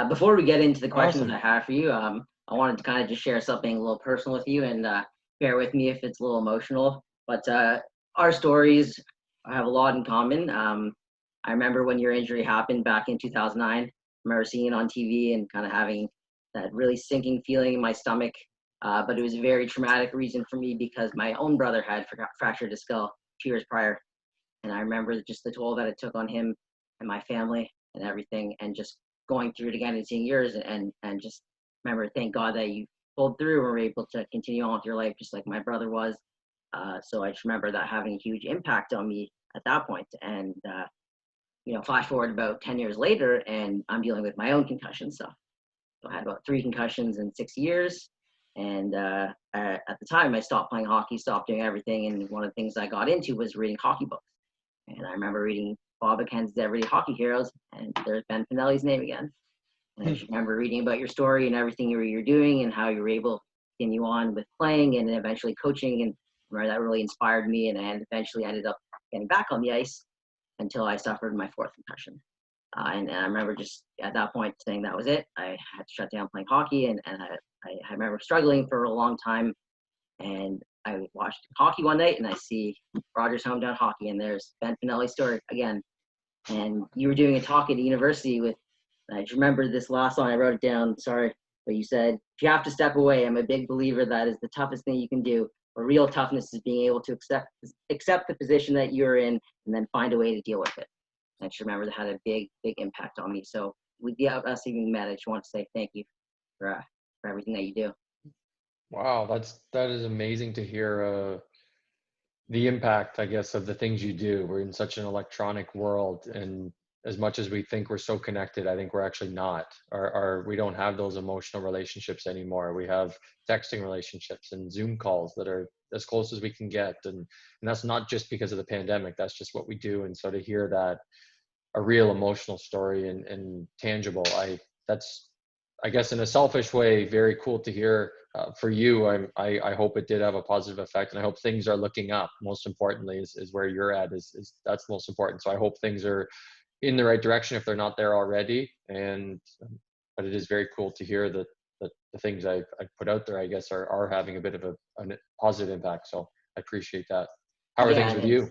Before we get into the questions Awesome. I have for you, I wanted to kind of just share something a little personal with you, and bear with me if it's a little emotional. But our stories have a lot in common. I remember when your injury happened back in 2009. I remember seeing it on TV and kind of having that really sinking feeling in my stomach. But it was a very traumatic reason for me because my own brother had fractured his skull 2 years prior. And I remember just the toll that it took on him and my family and everything, and just going through it again and seeing yours, and just remember, thank God that you pulled through and were able to continue on with your life just like my brother was. So I just remember that having a huge impact on me at that point. And flash forward about 10 years later, and I'm dealing with my own concussion stuff. So I had about 3 concussions in 6 years. And at the time, I stopped playing hockey, stopped doing everything. And one of the things I got into was reading hockey books. And I remember reading Bob McKen's Severity Hockey Heroes, and there's Ben Fanelli's name again. And I just remember reading about your story and everything you're doing and how you were able to continue on with playing and eventually coaching. And I remember that really inspired me, and I eventually ended up getting back on the ice until I suffered my 4th concussion. And I remember just at that point saying that was it. I had to shut down playing hockey, and I remember struggling for a long time. And I watched hockey one night, and I see Rogers Hometown Hockey, and there's Ben Fanelli's story again. And you were doing a talk at the university with, I just remember this last line, I wrote it down, sorry, but you said, if you have to step away, I'm a big believer that is the toughest thing you can do. But real toughness is being able to accept the position that you're in and then find a way to deal with it. I just remember that had a big impact on me. So without us even met, I just want to say thank you for everything that you do. Wow, that is amazing to hear the impact, I guess, of the things you do. We're in such an electronic world, and as much as we think we're so connected, I think we're actually not. We don't have those emotional relationships anymore. We have texting relationships and Zoom calls that are as close as we can get, and that's not just because of the pandemic. That's just what we do. And so to hear that, a real emotional story and tangible, that's, I guess, in a selfish way, very cool to hear. For you, I hope it did have a positive effect, and I hope things are looking up. Most importantly, is where you're at. Is that's most important. So I hope things are in the right direction if they're not there already. But it is very cool to hear that the things I put out there, I guess, are having a bit of a positive impact. So I appreciate that. How are things with you?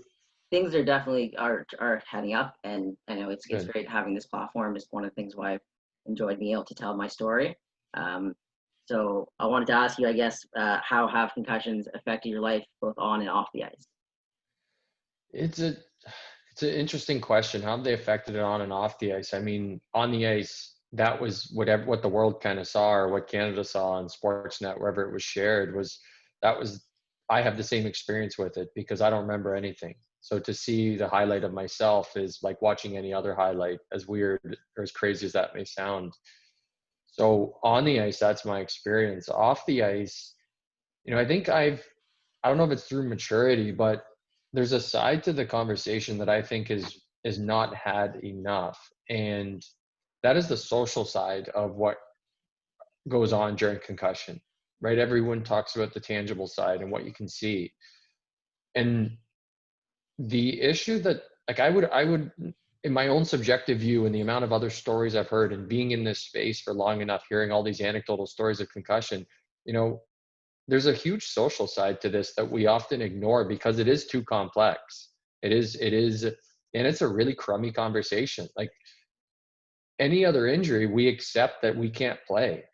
Things are definitely are heading up, and I know it's great having this platform. Is one of the things why I've enjoyed being able to tell my story. So I wanted to ask you, I guess, how have concussions affected your life both on and off the ice? It's an interesting question. How have they affected it on and off the ice? I mean, on the ice, that was what the world kind of saw, or what Canada saw on Sportsnet, wherever it was shared, I have the same experience with it because I don't remember anything. So to see the highlight of myself is like watching any other highlight, as weird or as crazy as that may sound. So on the ice, that's my experience. Off the ice, I think I don't know if it's through maturity, but there's a side to the conversation that I think is not had enough. And that is the social side of what goes on during concussion, right? Everyone talks about the tangible side and what you can see. And the issue that, like, I would, in my own subjective view and the amount of other stories I've heard and being in this space for long enough, hearing all these anecdotal stories of concussion, there's a huge social side to this that we often ignore because it is too complex. It is, and it's a really crummy conversation. Like any other injury, we accept that we can't play.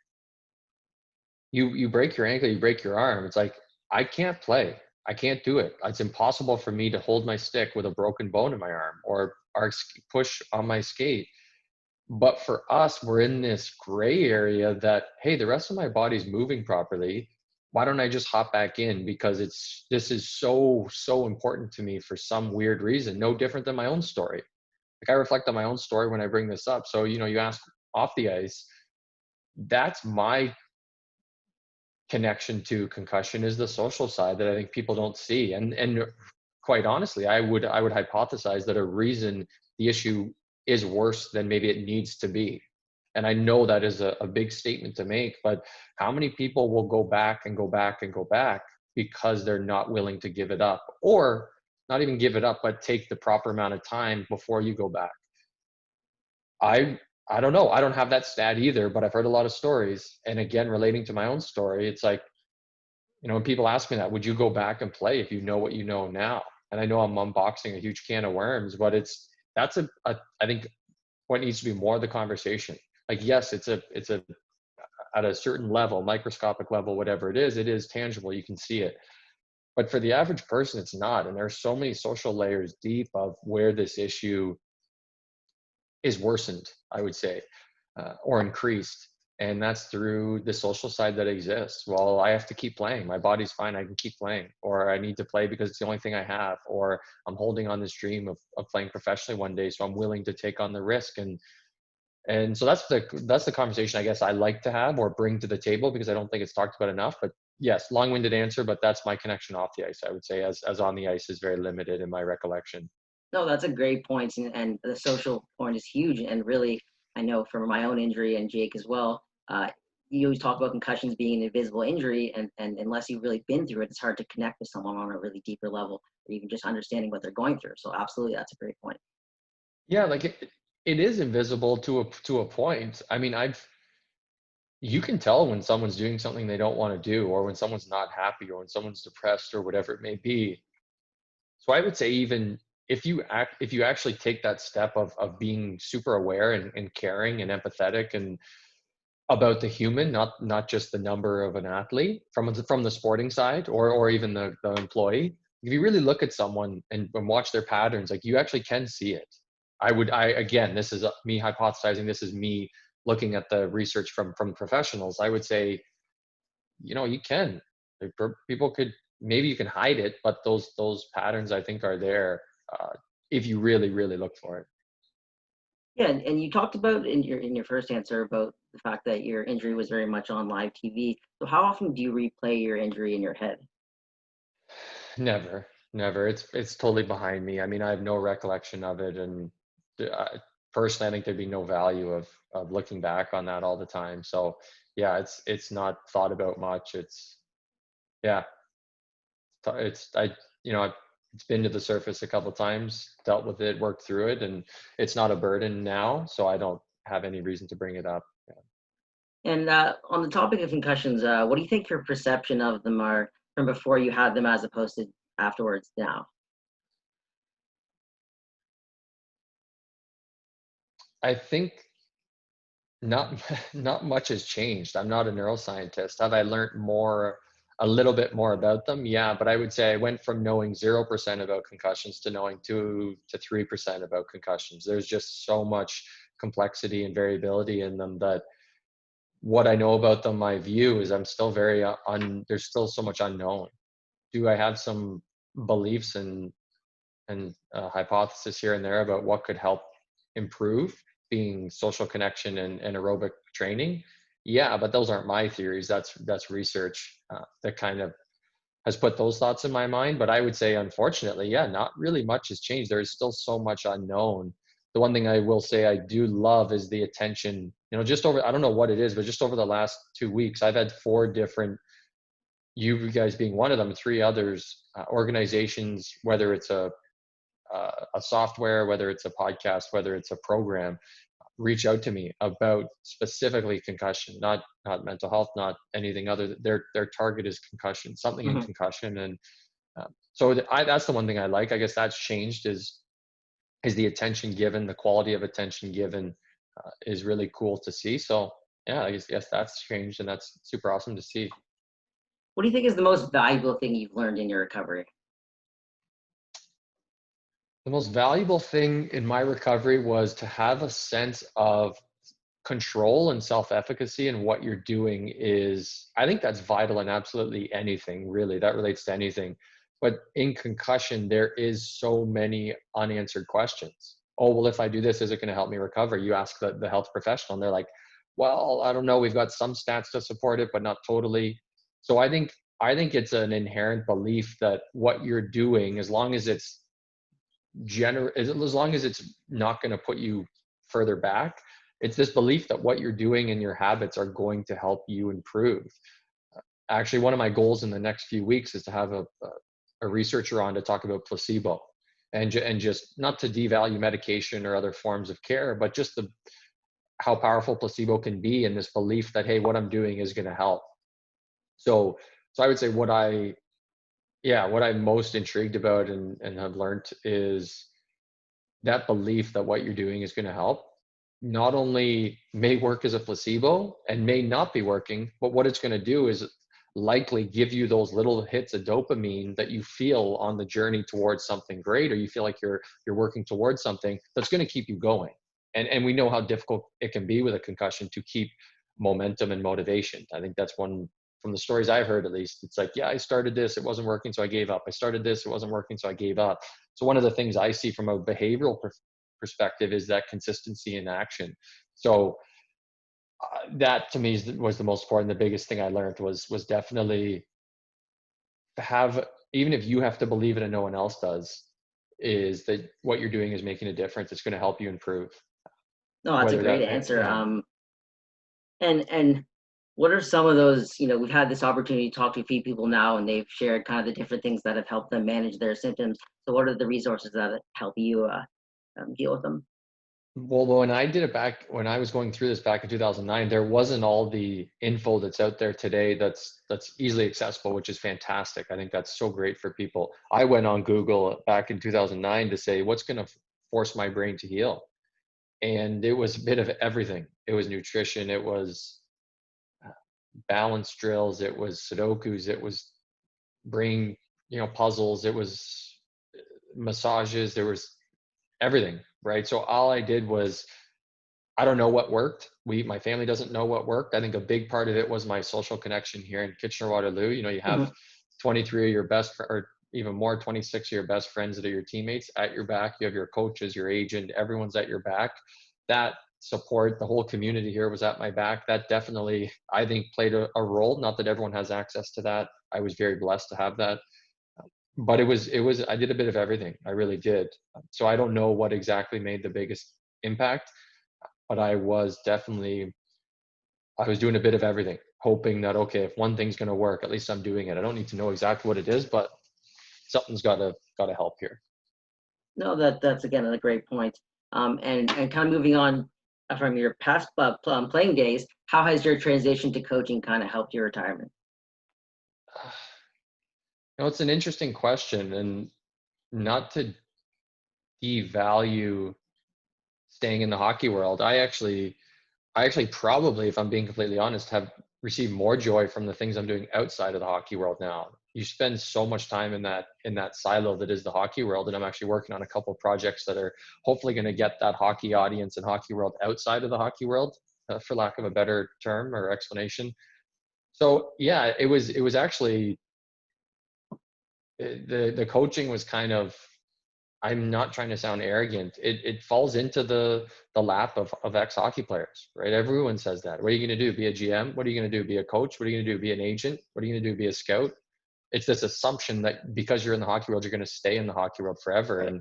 You break your ankle, you break your arm. It's like, I can't play. I can't do it. It's impossible for me to hold my stick with a broken bone in my arm or push on my skate. But for us, we're in this gray area that, hey, the rest of my body's moving properly. Why don't I just hop back in? Because this is so important to me for some weird reason, no different than my own story. Like I reflect on my own story when I bring this up. So, you ask off the ice, that's my connection to concussion, is the social side that I think people don't see. And quite honestly, I would hypothesize that a reason the issue is worse than maybe it needs to be. And I know that is a big statement to make, but how many people will go back and go back and go back because they're not willing to give it up, or not even give it up, but take the proper amount of time before you go back? I don't know. I don't have that stat either, but I've heard a lot of stories. And again, relating to my own story, it's like, when people ask me that, would you go back and play if you know what you know now? And I know I'm unboxing a huge can of worms, but that's I think what needs to be more of the conversation. Like, yes, it's a at a certain level, microscopic level, whatever it is tangible. You can see it. But for the average person, it's not. And there's so many social layers deep of where this issue is worsened, I would say, or increased. And that's through the social side that exists. Well, I have to keep playing. My body's fine. I can keep playing. Or I need to play because it's the only thing I have. Or I'm holding on this dream of playing professionally one day. So I'm willing to take on the risk. And so that's the conversation I guess I like to have or bring to the table, because I don't think it's talked about enough. But yes, long-winded answer, but that's my connection off the ice. I would say as on the ice is very limited in my recollection. No, that's a great point, and the social point is huge. And really, I know from my own injury and Jake as well, you always talk about concussions being an invisible injury, and unless you've really been through it, it's hard to connect with someone on a really deeper level, or even just understanding what they're going through. So absolutely, that's a great point. Yeah, like it is invisible to a point. I mean, you can tell when someone's doing something they don't want to do, or when someone's not happy, or when someone's depressed, or whatever it may be. So I would say, even if you actually take that step of being super aware and caring and empathetic and about the human, not just the number of an athlete from the sporting side, or even the employee. If you really look at someone and watch their patterns, like, you actually can see it. Again, this is me hypothesizing. This is me looking at the research from professionals. I would say, you can. Like, people could, maybe you can hide it, but those patterns, I think, are there if you really, really look for it. Yeah, and you talked about in your first answer about the fact that your injury was very much on live TV. So how often do you replay your injury in your head? Never, never. It's totally behind me. I mean, I have no recollection of it, and personally, I think there'd be no value of looking back on that all the time. So, yeah, it's not thought about much. Yeah, it's I you know it's been to the surface a couple times, dealt with it, worked through it, and it's not a burden now. So I don't have any reason to bring it up. And on the topic of concussions, what do you think your perception of them are from before you had them as opposed to afterwards now? I think not not much has changed. I'm not a neuroscientist. Have I learned a little bit more about them? Yeah, but I would say I went from knowing 0% about concussions to knowing 2 to 3% about concussions. There's just so much complexity and variability in them that what I know about them, my view is I'm still very there's still so much unknown. Do I have some beliefs and hypothesis here and there about what could help improve, being social connection and aerobic training? Yeah, but those aren't my theories. That's research that kind of has put those thoughts in my mind. But I would say, unfortunately, yeah, not really much has changed. There's still so much unknown. The one thing I will say I do love is the attention. Just over, I don't know what it is, but just over the last 2 weeks, I've had 4 different, you guys being one of them, 3 others, organizations, whether it's a software, whether it's a podcast, whether it's a program, reach out to me about specifically concussion, not mental health, not anything other. Their target is concussion, something in concussion, and so that's the one thing I like. I guess that's changed is the attention given, the quality of attention given is really cool to see. So yeah, I guess that's changed, and that's super awesome to see. What do you think is the most valuable thing you've learned in your recovery? The most valuable thing in my recovery was to have a sense of control and self-efficacy in what you're doing. I think that's vital in absolutely anything, really. That relates to anything. But in concussion, there is so many unanswered questions. Oh, well, if I do this, is it going to help me recover? You ask the health professional, and they're like, well, I don't know. We've got some stats to support it, but not totally. So I think it's an inherent belief that what you're doing, as long as it's as long as it's not going to put you further back, it's this belief that what you're doing and your habits are going to help you improve. Actually, one of my goals in the next few weeks is to have a researcher on to talk about placebo, and just not to devalue medication or other forms of care, but just how powerful placebo can be, and this belief that, hey, what I'm doing is going to help. So I would say what I'm most intrigued about and have learned is that belief that what you're doing is going to help not only may work as a placebo and may not be working, but what it's going to do is likely give you those little hits of dopamine that you feel on the journey towards something great, or you feel like you're working towards something that's going to keep you going. And we know how difficult it can be with a concussion to keep momentum and motivation. I think that's one from the stories I've heard, at least. It's like, yeah, I started this, it wasn't working, so I gave up. I started this, it wasn't working, so I gave up. So one of the things I see from a behavioral perspective is that consistency in action. So that to me was the most important. The biggest thing I learned was definitely have, even if you have to believe it and no one else does, is that what you're doing is making a difference. It's going to help you improve. No, that's a Whether great that, answer. yeah. And what are some of those, we've had this opportunity to talk to a few people now, and they've shared kind of the different things that have helped them manage their symptoms. So what are the resources that help you deal with them? Well, when I did it back when I was going through this back in 2009, there wasn't all the info that's out there today that's easily accessible, which is fantastic. I think that's so great for people. I went on Google back in 2009 to say, what's going to force my brain to heal? And it was a bit of everything. It was nutrition, it was balance drills, it was Sudokus, it was brain, puzzles, it was massages, there was everything, right? So all I did was, I don't know what worked. My family doesn't know what worked. I think a big part of it was my social connection here in Kitchener-Waterloo. You have 23 of your best, or even more, 26 of your best friends that are your teammates at your back. You have your coaches, your agent, everyone's at your back. That support, the whole community here was at my back. That definitely, I think, played a role. Not that everyone has access to that. I was very blessed to have that. But I did a bit of everything. I really did. So I don't know what exactly made the biggest impact, but I was doing a bit of everything, hoping that, okay, if one thing's going to work, at least I'm doing it. I don't need to know exactly what it is, but something's got to help here. No, that's again a great point. And kind of moving on from your past playing days, how has your transition to coaching kind of helped your retirement? It's an interesting question, and not to devalue staying in the hockey world. I actually probably, if I'm being completely honest, have received more joy from the things I'm doing outside of the hockey world now. You spend so much time in that silo that is the hockey world, and I'm actually working on a couple of projects that are hopefully going to get that hockey audience and hockey world outside of the hockey world, for lack of a better term or explanation. So yeah, it was actually the coaching was kind of, I'm not trying to sound arrogant. It falls into the lap of ex-hockey players, right? Everyone says that. What are you going to do? Be a GM? What are you going to do? Be a coach? What are you going to do? Be an agent? What are you going to do? Be a scout? It's this assumption that because you're in the hockey world, you're going to stay in the hockey world forever. And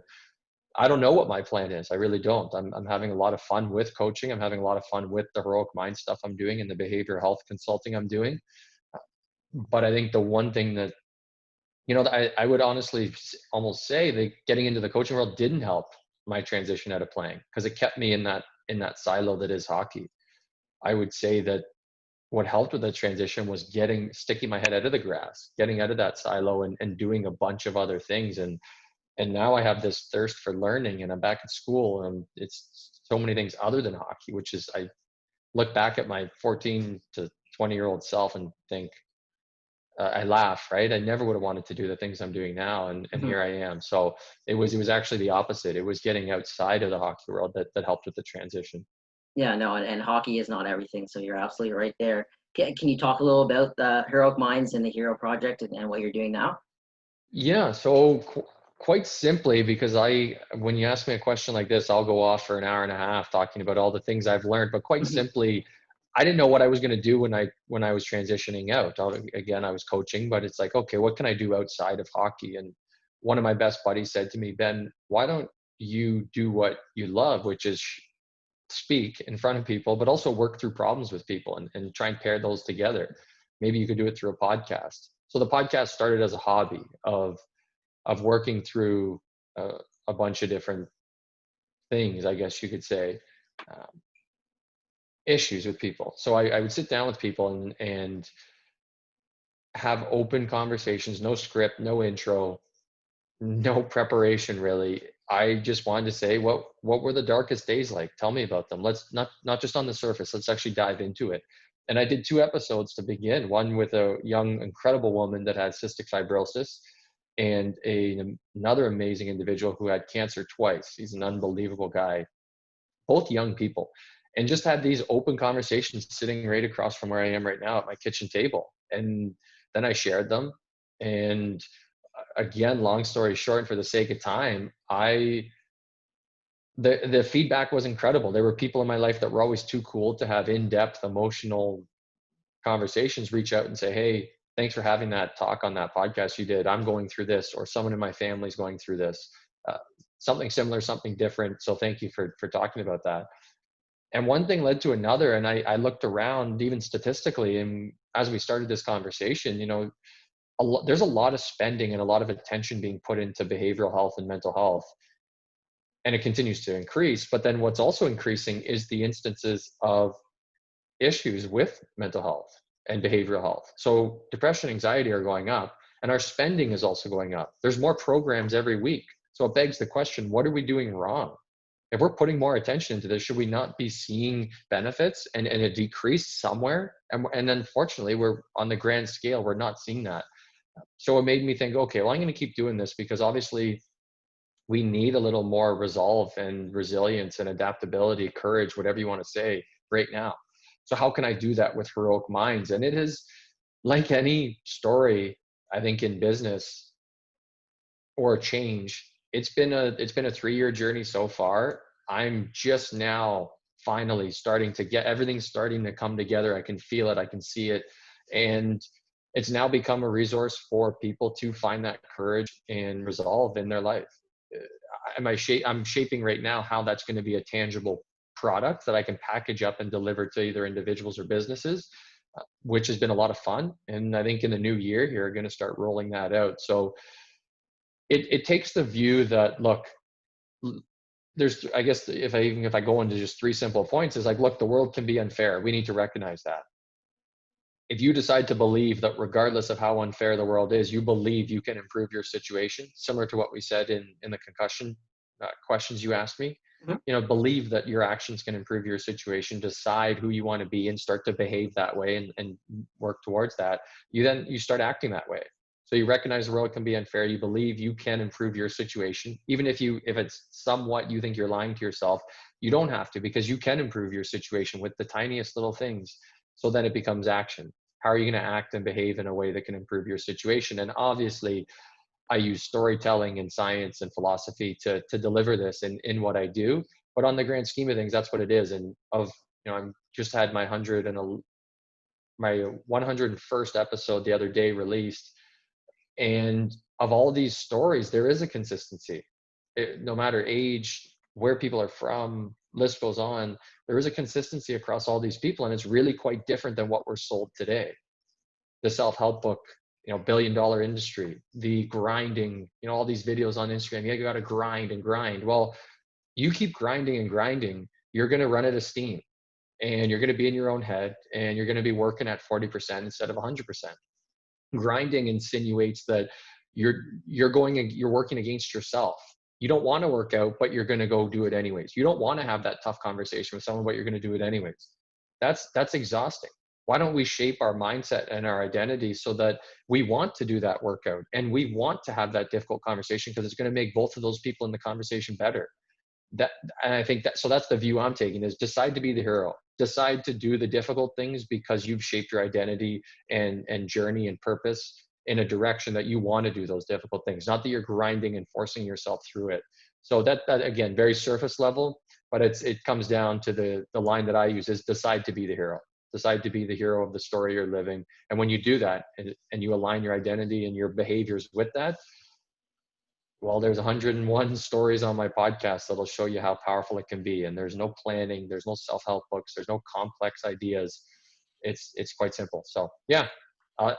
I don't know what my plan is. I really don't. I'm having a lot of fun with coaching. I'm having a lot of fun with the heroic mind stuff I'm doing and the behavioral health consulting I'm doing. But I think the one thing that I would honestly almost say that getting into the coaching world didn't help my transition out of playing, because it kept me in that silo that is hockey. I would say that what helped with the transition was sticking my head out of the grass, getting out of that silo and doing a bunch of other things. And now I have this thirst for learning, and I'm back at school, and it's so many things other than hockey, which is, I look back at my 14 to 20-year-old self and think, I laugh, right? I never would have wanted to do the things I'm doing now, and here I am. So it was actually the opposite. It was getting outside of the hockey world that helped with the transition. Yeah, no, and hockey is not everything, so you're absolutely right there. Can you talk a little about the Heroic Minds and the Hero Project and what you're doing now? Yeah, so quite simply, because when you ask me a question like this, I'll go off for an hour and a half talking about all the things I've learned. But quite simply, I didn't know what I was going to do when I was transitioning out. Again, I was coaching, but it's like, okay, what can I do outside of hockey? And one of my best buddies said to me, Ben, why don't you do what you love, which is speak in front of people, but also work through problems with people and try and pair those together. Maybe you could do it through a podcast. So the podcast started as a hobby of working through a bunch of different things, I guess you could say. Um, issues with people. So I would sit down with people and have open conversations, no script, no intro, no preparation really. I just wanted to say, what were the darkest days like? Tell me about them. Let's not just on the surface. Let's actually dive into it. And I did 2 episodes to begin. One with a young, incredible woman that had cystic fibrosis, and another amazing individual who had cancer twice. He's an unbelievable guy. Both young people, and just had these open conversations sitting right across from where I am right now at my kitchen table. And then I shared them. And again, long story short, and for the sake of time, the feedback was incredible. There were people in my life that were always too cool to have in-depth emotional conversations reach out and say, hey, thanks for having that talk on that podcast you did. I'm going through this, or someone in my family's going through this, something similar, something different. So thank you for talking about that. And one thing led to another. And I looked around even statistically, and as we started this conversation, there's a lot of spending and a lot of attention being put into behavioral health and mental health, and it continues to increase. But then what's also increasing is the instances of issues with mental health and behavioral health. So depression, anxiety are going up, and our spending is also going up. There's more programs every week. So it begs the question, what are we doing wrong? If we're putting more attention into this, should we not be seeing benefits and a decrease somewhere? And unfortunately, we're on the grand scale, we're not seeing that. So it made me think, okay, well, I'm going to keep doing this because obviously we need a little more resolve and resilience and adaptability, courage, whatever you want to say right now. So how can I do that with Heroic Minds? And it is like any story, I think, in business or change, it's been a 3-year journey so far. I'm just now finally starting to get everything starting to come together. I can feel it. I can see it. And it's now become a resource for people to find that courage and resolve in their life. I'm shaping right now how that's going to be a tangible product that I can package up and deliver to either individuals or businesses, which has been a lot of fun. And I think in the new year here, we're going to start rolling that out. So it takes the view that, look, there's, I guess if I go into just 3 simple points, is like, look, the world can be unfair. We need to recognize that. If you decide to believe that regardless of how unfair the world is, you believe you can improve your situation, similar to what we said in the concussion questions you asked me, believe that your actions can improve your situation, decide who you want to be and start to behave that way and work towards that. You start acting that way. So you recognize the world can be unfair. You believe you can improve your situation. Even if it's somewhat, you think you're lying to yourself, you don't have to, because you can improve your situation with the tiniest little things. So then it becomes action. How are you going to act and behave in a way that can improve your situation? And obviously, I use storytelling and science and philosophy to deliver this in what I do. But on the grand scheme of things, that's what it is. And I'm just had my 101st episode the other day released. And of all these stories, there is a consistency. No matter age, where people are from, list goes on, there is a consistency across all these people. And it's really quite different than what we're sold today. The self-help book, billion-dollar industry, the grinding, all these videos on Instagram, you got to grind and grind. Well, you keep grinding and grinding, you're going to run out of steam, and you're going to be in your own head, and you're going to be working at 40% instead of 100%. Grinding insinuates that you're working against yourself. You don't want to work out, but you're going to go do it anyways. You don't want to have that tough conversation with someone, but you're going to do it anyways. That's exhausting. Why don't we shape our mindset and our identity so that we want to do that workout and we want to have that difficult conversation, because it's going to make both of those people in the conversation better. And I think so that's the view I'm taking, is decide to be the hero. Decide to do the difficult things because you've shaped your identity and journey and purpose in a direction that you want to do those difficult things, not that you're grinding and forcing yourself through it. So that again, very surface level, but it comes down to the line that I use is decide to be the hero. Decide to be the hero of the story you're living. And when you do that and you align your identity and your behaviors with that, well, there's 101 stories on my podcast that'll show you how powerful it can be. And there's no planning, there's no self-help books, there's no complex ideas. It's quite simple. So yeah,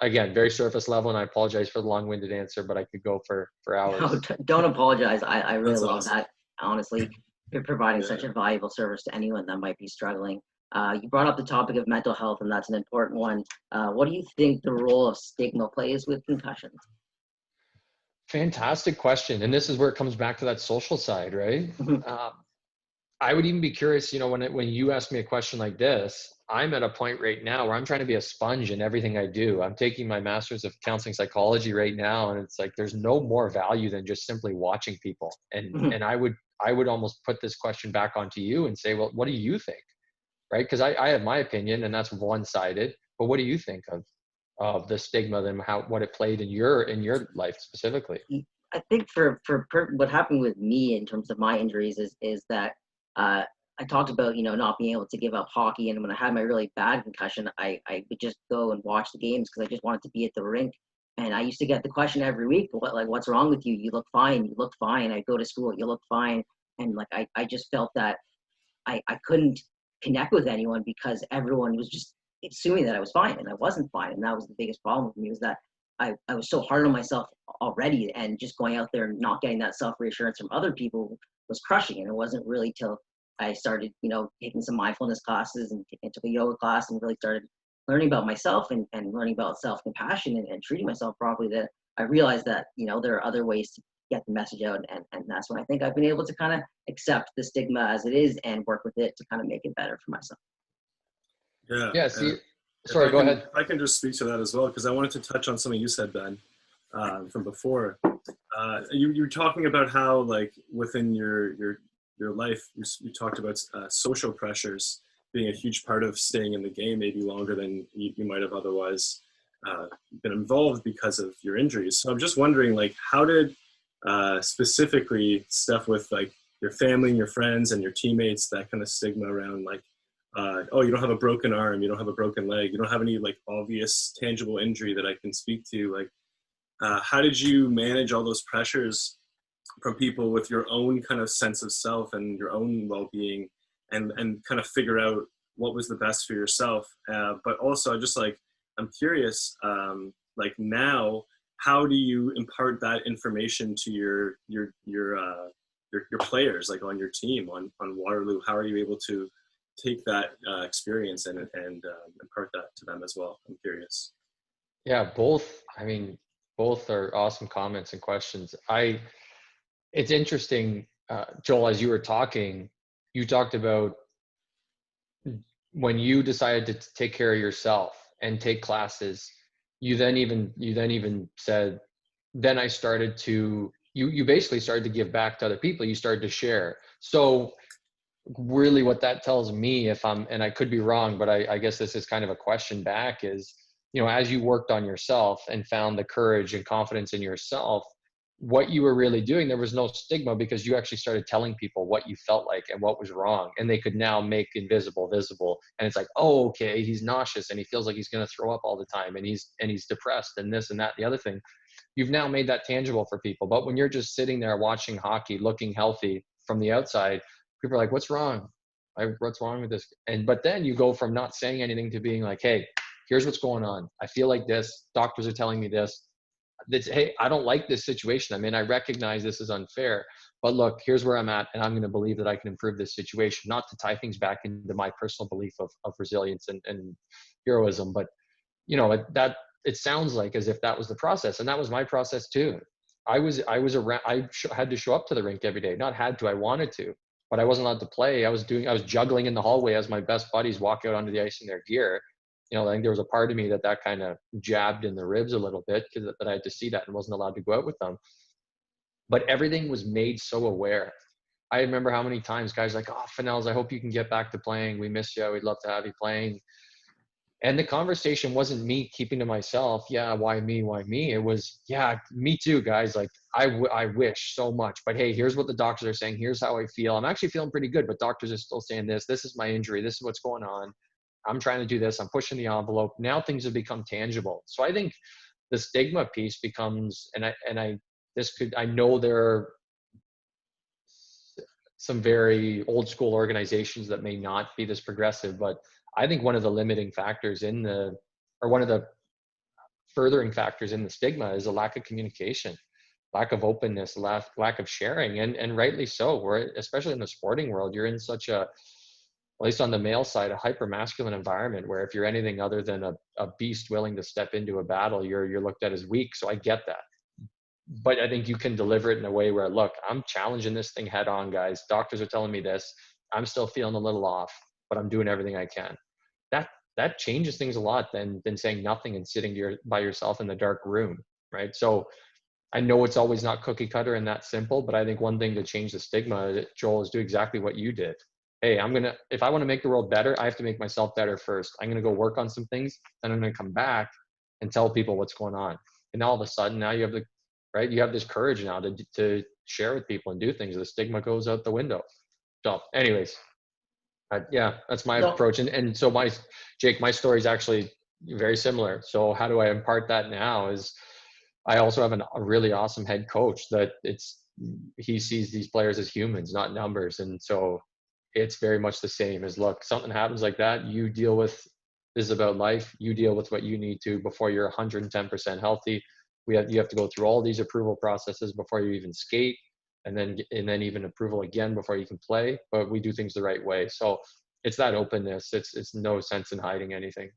again, very surface level, and I apologize for the long-winded answer, but I could go for hours. No, don't apologize. I really That's love awesome. that. Honestly, you're providing such a valuable service to anyone that might be struggling. You brought up the topic of mental health, and that's an important one. What do you think the role of stigma plays with concussions? Fantastic question. And this is where it comes back to that social side, right? Mhm. Uh, I would even be curious, when you ask me a question like this, I'm at a point right now where I'm trying to be a sponge in everything I do. I'm taking my master's of counseling psychology right now, and it's like there's no more value than just simply watching people. And Mhm. and I would almost put this question back onto you and say, well, what do you think? Right? Because I have my opinion, and that's one-sided. But what do you think of the stigma and what it played in your life specifically? I think what happened with me in terms of my injuries is that uh, I talked about not being able to give up hockey, and when I had my really bad concussion, I would just go and watch the games because I just wanted to be at the rink. And I used to get the question every week, what's wrong with you? You look fine. You look fine. I go to school. You look fine. And like I just felt that I couldn't connect with anyone because everyone was just assuming that I was fine, and I wasn't fine. And that was the biggest problem with me, was that I was so hard on myself already, and just going out there and not getting that self reassurance from other people was crushing. And it wasn't really till I started, taking some mindfulness classes and took a yoga class and really started learning about myself and learning about self compassion and treating myself properly, that I realized that, there are other ways to get the message out. And that's when I think I've been able to kind of accept the stigma as it is and work with it to kind of make it better for myself. Yeah. Yeah, And see, sorry, go ahead. if I can just speak to that as well, because I wanted to touch on something you said, Ben, from before. You were talking about how, like, within your life, you talked about social pressures being a huge part of staying in the game, maybe longer than you might have otherwise been involved because of your injuries. So I'm just wondering, like, how did specifically stuff with like your family and your friends and your teammates, that kind of stigma around, like, oh, you don't have a broken arm, you don't have a broken leg, you don't have any like obvious tangible injury that I can speak to, like, how did you manage all those pressures from people with your own kind of sense of self and your own well-being, and kind of figure out what was the best for yourself? But also, just like, I'm curious, like, now, how do you impart that information to your players, like on your team, on Waterloo? How are you able to take that experience and impart that to them as well? I'm curious. Yeah, both. I mean, both are awesome comments and questions. It's interesting, Joel, as you were talking, you talked about when you decided to take care of yourself and take classes. You then even said, then I started to, you basically started to give back to other people. You started to share. So really what that tells me, and I could be wrong, but I guess this is kind of a question back, is, as you worked on yourself and found the courage and confidence in yourself, what you were really doing, there was no stigma, because you actually started telling people what you felt like and what was wrong, and they could now make invisible visible. And it's like, oh, okay, he's nauseous and he feels like he's going to throw up all the time, and he's depressed and this and that and the other thing. You've now made that tangible for people. But when you're just sitting there watching hockey, looking healthy from the outside, people are like, what's wrong? What's wrong with this? But then you go from not saying anything to being like, hey, here's what's going on. I feel like this. Doctors are telling me this. Hey, I don't like this situation. I mean, I recognize this is unfair, but look, here's where I'm at, and I'm going to believe that I can improve this situation. Not to tie things back into my personal belief of resilience and heroism, but it sounds like as if that was the process, and that was my process too. I was around. Had to show up to the rink every day. Not had to, I wanted to, but I wasn't allowed to play. I was juggling in the hallway as my best buddies walk out onto the ice in their gear. I think there was a part of me that kind of jabbed in the ribs a little bit, because that I had to see that and wasn't allowed to go out with them. But everything was made so aware. I remember how many times guys like, oh, Fanels, I hope you can get back to playing. We miss you. We'd love to have you playing. And the conversation wasn't me keeping to myself, yeah, why me, why me? It was, yeah, me too, guys. Like, I wish so much, but hey, here's what the doctors are saying. Here's how I feel. I'm actually feeling pretty good, but doctors are still saying this. This is my injury. This is what's going on. I'm trying to do this. I'm pushing the envelope. Now things have become tangible. So I think the stigma piece becomes, I know there are some very old school organizations that may not be this progressive, but I think one of the limiting factors one of the furthering factors in the stigma is a lack of communication, lack of openness, lack of sharing, and rightly so. We're, especially in the sporting world, you're in such a at least on the male side, a hyper-masculine environment where if you're anything other than a beast willing to step into a battle, you're looked at as weak. So I get that. But I think you can deliver it in a way where, look, I'm challenging this thing head on, guys. Doctors are telling me this. I'm still feeling a little off, but I'm doing everything I can. That changes things a lot than saying nothing and sitting by yourself in the dark room, right? So I know it's always not cookie cutter and that simple, but I think one thing to change the stigma, Joel, is do exactly what you did. Hey, if I want to make the world better, I have to make myself better first. I'm going to go work on some things, then I'm going to come back and tell people what's going on. And all of a sudden now you have this courage now to share with people and do things. The stigma goes out the window. So anyways, yeah, that's my approach. And so Jake, my story is actually very similar. So how do I impart that now is I also have a really awesome head coach that he sees these players as humans, not numbers. And so it's very much the same as, look, something happens like that, you deal with, this is about life. You deal with what you need to before you're 110% healthy. You have to go through all these approval processes before you even skate, and then even approval again before you can play. But we do things the right way. So it's that openness. It's no sense in hiding anything.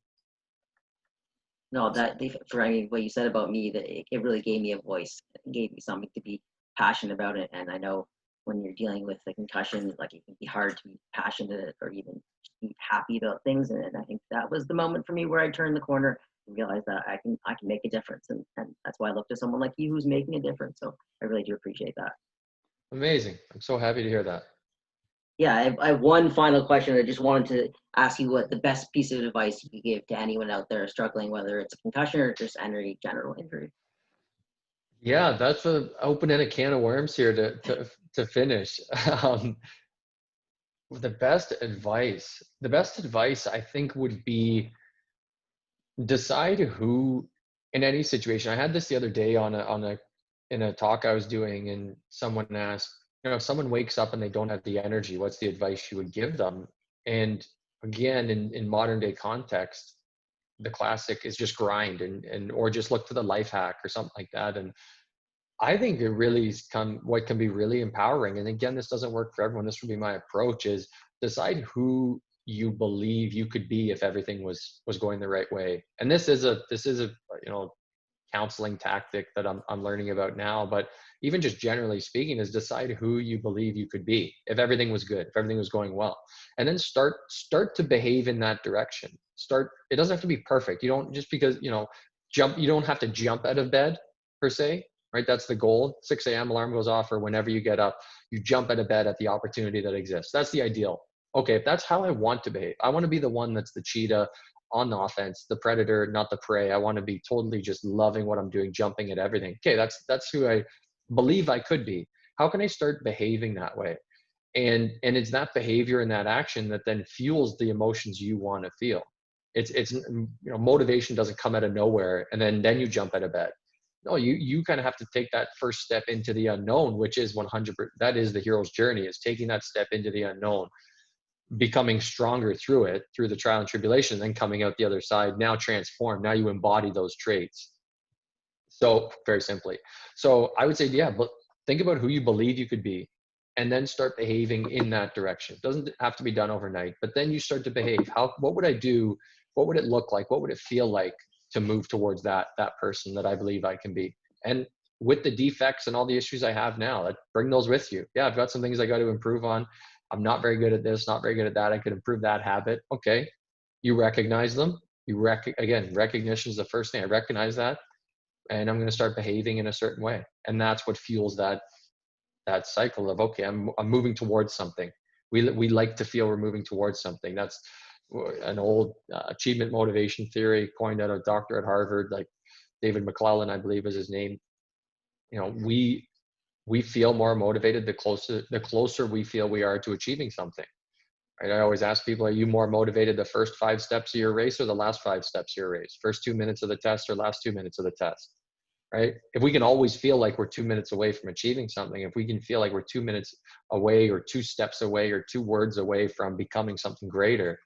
No, what you said about me, that it really gave me a voice. It gave me something to be passionate about it. And I know when you're dealing with the concussion, like, it can be hard to be passionate or even be happy about things. And I think that was the moment for me where I turned the corner and realized that I can make a difference. And that's why I looked to someone like you who's making a difference. So I really do appreciate that. Amazing. I'm so happy to hear that. Yeah, I have one final question. I just wanted to ask you what the best piece of advice you could give to anyone out there struggling, whether it's a concussion or just any general injury. Yeah, that's opening a can of worms here to finish. The best advice I think would be decide who, in any situation. I had this the other day in a talk I was doing, and someone asked, if someone wakes up and they don't have the energy, what's the advice you would give them? And again, in modern day context, the classic is just grind or just look for the life hack or something like that. And I think it really what can be really empowering. And again, this doesn't work for everyone. This would be my approach: is decide who you believe you could be if everything was going the right way. And this is a counseling tactic that I'm learning about now, but even just generally speaking, is decide who you believe you could be if everything was good, if everything was going well, and then start to behave in that direction. It doesn't have to be perfect. You don't, just because you don't have to jump out of bed per se, right? That's the goal. 6 a.m. alarm goes off, or whenever you get up, you jump out of bed at the opportunity that exists. That's the ideal. Okay, if that's how I want to behave, I want to be the one that's the cheetah on the offense, the predator, not the prey. I want to be totally just loving what I'm doing, jumping at everything. Okay, that's who I believe I could be. How can I start behaving that way? And it's that behavior and that action that then fuels the emotions you want to feel. It's motivation doesn't come out of nowhere and then you jump out of bed. No, you kind of have to take that first step into the unknown, which is 100%. That is the hero's journey, is taking that step into the unknown, becoming stronger through the trial and tribulation, then coming out the other side, now transformed. Now you embody those traits. So very simply. So I would say, yeah, but think about who you believe you could be, and then start behaving in that direction. It doesn't have to be done overnight, but then you start to behave. What would I do? What would it look like? What would it feel like to move towards that person that I believe I can be? And with the defects and all the issues I have now, bring those with you. Yeah, I've got some things I got to improve on. I'm not very good at this, not very good at that. I could improve that habit. Okay. You recognize them. Again, recognition is the first thing. I recognize that, and I'm going to start behaving in a certain way. And that's what fuels that cycle of, okay, I'm moving towards something. We like to feel we're moving towards something. That's an old achievement motivation theory coined out of a doctor at Harvard, like David McClellan, I believe is his name. We feel more motivated the closer we feel we are to achieving something. Right? I always ask people, are you more motivated the first 5 steps of your race or the last 5 steps of your race? First 2 minutes of the test or last 2 minutes of the test? Right? If we can always feel like we're 2 minutes away from achieving something, if we can feel like we're 2 minutes away or 2 steps away or 2 words away from becoming something greater,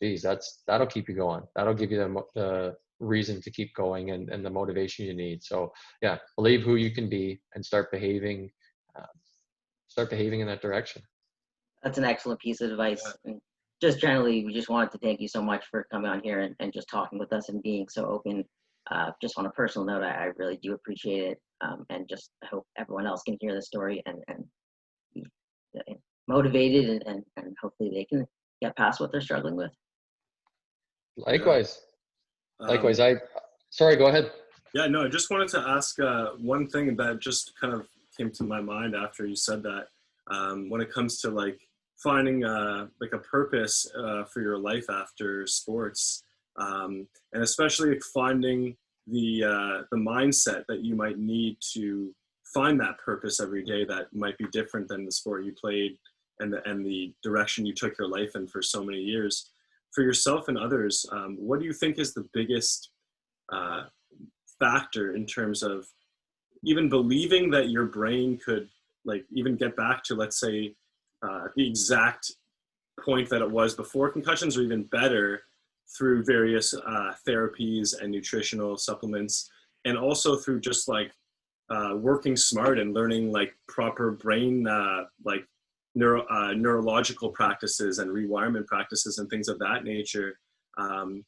geez, that'll keep you going. That'll give you the reason to keep going and the motivation you need. So yeah, believe who you can be and start behaving in that direction. That's an excellent piece of advice. And just generally, we just wanted to thank you so much for coming on here and just talking with us and being so open. Just on a personal note, I really do appreciate it. And just I hope everyone else can hear the story and be motivated and hopefully they can get past what they're struggling with. Likewise. Yeah. Likewise. Sorry, go ahead. Yeah, no, I just wanted to ask one thing that just kind of came to my mind after you said that. When it comes to like finding like a purpose for your life after sports, and especially like finding the mindset that you might need to find that purpose every day that might be different than the sport you played and the direction you took your life in for so many years. For yourself and others, what do you think is the biggest factor in terms of even believing that your brain could like even get back to, let's say, the exact point that it was before concussions, or even better through various therapies and nutritional supplements, and also through just like working smart and learning like proper brain like neurological practices and rewirement practices and things of that nature. And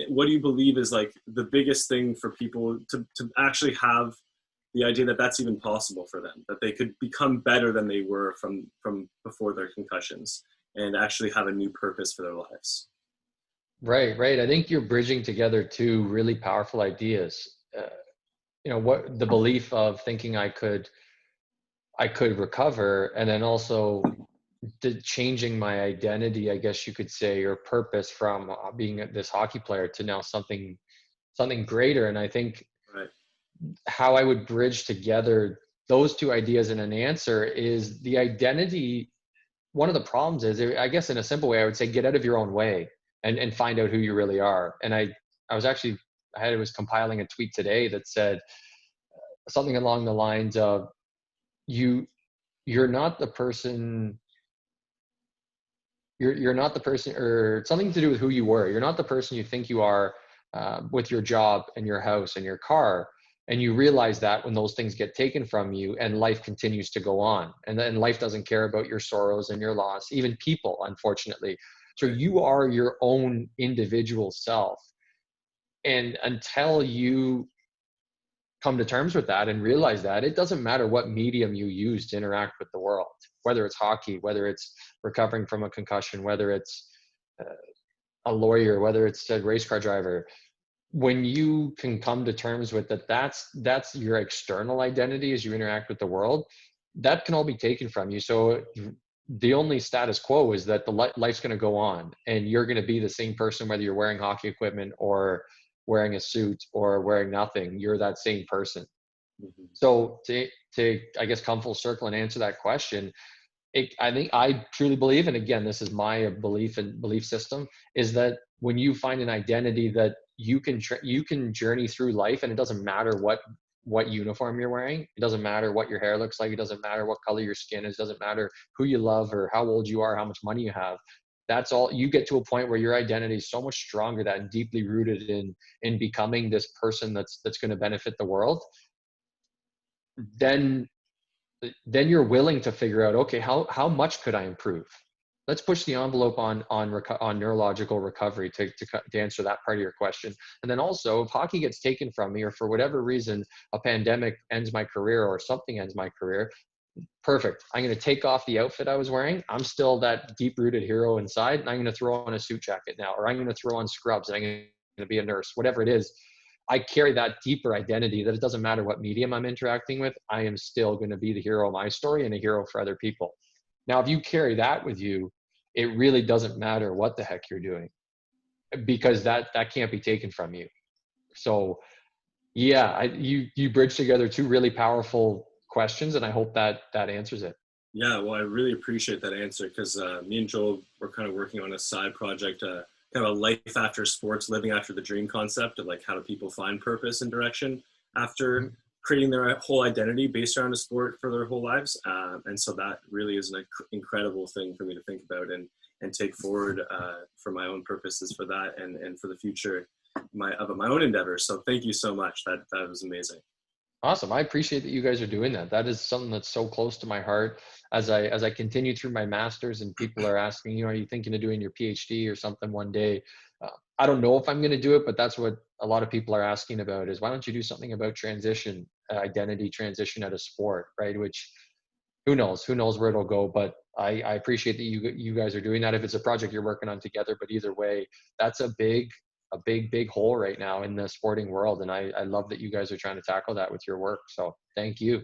what do you believe is like the biggest thing for people to actually have the idea that that's even possible for them, that they could become better than they were from before their concussions and actually have a new purpose for their lives? Right. I think you're bridging together two really powerful ideas. What the belief of thinking I could recover, and then also changing my identity, I guess you could say, or purpose from being this hockey player to now something greater. And I think how I would bridge together those two ideas in an answer is the identity. One of the problems is, I guess in a simple way, I would say get out of your own way and find out who you really are. And I was compiling a tweet today that said something along the lines of, you're not the person, you're not the person, or something to do with who you were. You're not the person you think you are with your job and your house and your car. And you realize that when those things get taken from you and life continues to go on, and then life doesn't care about your sorrows and your loss, even people, unfortunately. So you are your own individual self. And until you come to terms with that and realize that, it doesn't matter what medium you use to interact with the world, whether it's hockey, whether it's recovering from a concussion, whether it's a lawyer, whether it's a race car driver. When you can come to terms with that, that's your external identity as you interact with the world, that can all be taken from you. So the only status quo is that the life's going to go on, and you're going to be the same person whether you're wearing hockey equipment or wearing a suit or wearing nothing. You're that same person. Mm-hmm. So to I guess come full circle and answer that question, I think I truly believe, and again, this is my belief and belief system, is that when you find an identity that you can journey through life, and it doesn't matter what uniform you're wearing, it doesn't matter what your hair looks like, it doesn't matter what color your skin is, it doesn't matter who you love or how old you are, how much money you have. That's all. You get to a point where your identity is so much stronger, that deeply rooted in becoming this person that's going to benefit the world. Then you're willing to figure out, okay, how much could I improve? Let's push the envelope on neurological recovery to answer that part of your question. And then also, if hockey gets taken from me, or for whatever reason a pandemic ends my career or something ends my career, perfect. I'm going to take off the outfit I was wearing. I'm still that deep-rooted hero inside, and I'm going to throw on a suit jacket now, or I'm going to throw on scrubs, and I'm going to be a nurse, whatever it is. I carry that deeper identity that it doesn't matter what medium I'm interacting with, I am still going to be the hero of my story and a hero for other people. Now, if you carry that with you, it really doesn't matter what the heck you're doing, because that can't be taken from you. So yeah, you bridge together two really powerful questions, and I hope that answers it. Yeah, well, I really appreciate that answer, because me and Joel were kind of working on a side project, kind of a life after sports, living after the dream concept of like how do people find purpose and direction after creating their whole identity based around a sport for their whole lives. And so that really is an incredible thing for me to think about and take forward for my own purposes for that and for the future of my own endeavors. So thank you so much. That was amazing. Awesome. I appreciate that you guys are doing that. That is something that's so close to my heart. As I continue through my master's and people are asking, are you thinking of doing your PhD or something one day? I don't know if I'm going to do it, but that's what a lot of people are asking about is why don't you do something about transition, identity transition at a sport, right? Which who knows where it'll go, but I appreciate that you guys are doing that. If it's a project you're working on together, but either way, that's a big hole right now in the sporting world. And I love that you guys are trying to tackle that with your work. So thank you.